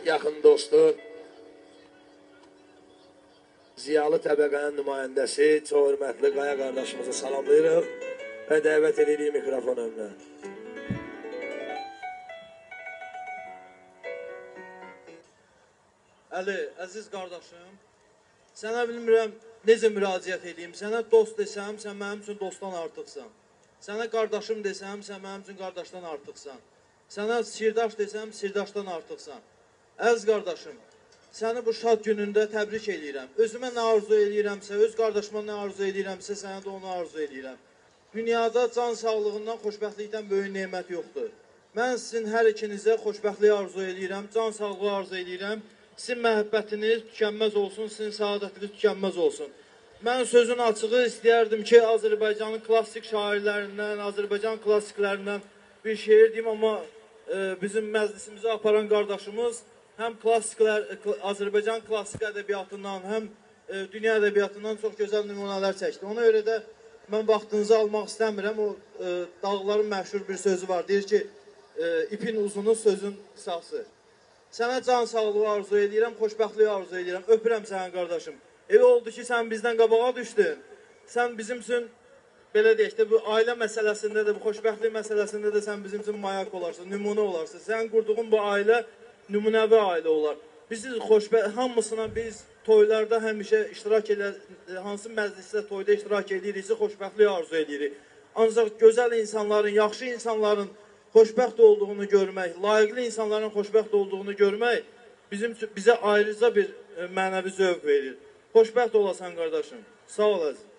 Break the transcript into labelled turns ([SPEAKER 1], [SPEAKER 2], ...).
[SPEAKER 1] yaxın dostu, ziyalı təbəqənin nümayəndəsi, çox hörmətli Qaya qardaşımızı salamlayırıq və dəvət edirik mikrofon önünə.
[SPEAKER 2] Əli, əziz qardaşım, sənə bilmirəm necə müraciət edeyim. Sənə dost desəm, sən mənim üçün dostdan artıqsan. Sənə qardaşım desəm, sən mənim üçün qardaşdan artıqsan. Sənə sirdaş desəm, sirdaşdan artıqsan. Əziz qardaşım, səni bu şad günündə təbrik edirəm. Özümə nə arzu edirəmsə, öz qardaşıma nə arzu edirəmsə, sənə də onu arzu edirəm. Dünyada can sağlığından, xoşbəxtlikdən böyük nemət yoxdur. Mən sizin hər ikinizə xoşbəxtlik arzu edirəm, can sağlığı arzu edirəm. Sizin məhəbbətiniz tükənməz olsun, sizin saadətiniz tükənməz olsun. Mən sözün açığı istəyərdim ki, Azərbaycanın klassik şairlərindən, Azərbaycan klassiklərindən bir şeir deyim, amma bizim məclisimizə aparan qardaşımız həm Azərbaycan klassik ədəbiyyatından, həm dünya ədəbiyyatından çox gözəl nümunələr çəkdi. Ona görə də mən vaxtınızı almaq istəmirəm. O dağların məşhur bir sözü var. Deyir ki, ipin uzunu, sözün qısası. Sənə can sağlığı arzu edirəm, xoşbəxtliyi arzu edirəm. Öpürəm sənə qardaşım. Elə oldu ki, sən bizdən qabağa düşdün. Sən bizim üçün, belə deyək də, bu ailə məsələsində də, bu xoşbəxtlik məsələsində də sən bizim üçün mayak olarsın, nümunə olarsın. Sən qurduğun bu ailə nümunəvi ailə olar. Hamısına biz toylarda həmişə iştirak edir, hansı məclisdə toyda iştirak ediriksə, xoşbəxtliyi arzu edirik. Ancaq gözəl insanların, yaxşı insanların xoşbəxt olduğunu görmək, layiqli insanların xoşbəxt olduğunu görmək bizə ayrıca bir mənəvi zövq verir. Xoşbəxt olasan qardaşım. Sağ olasın.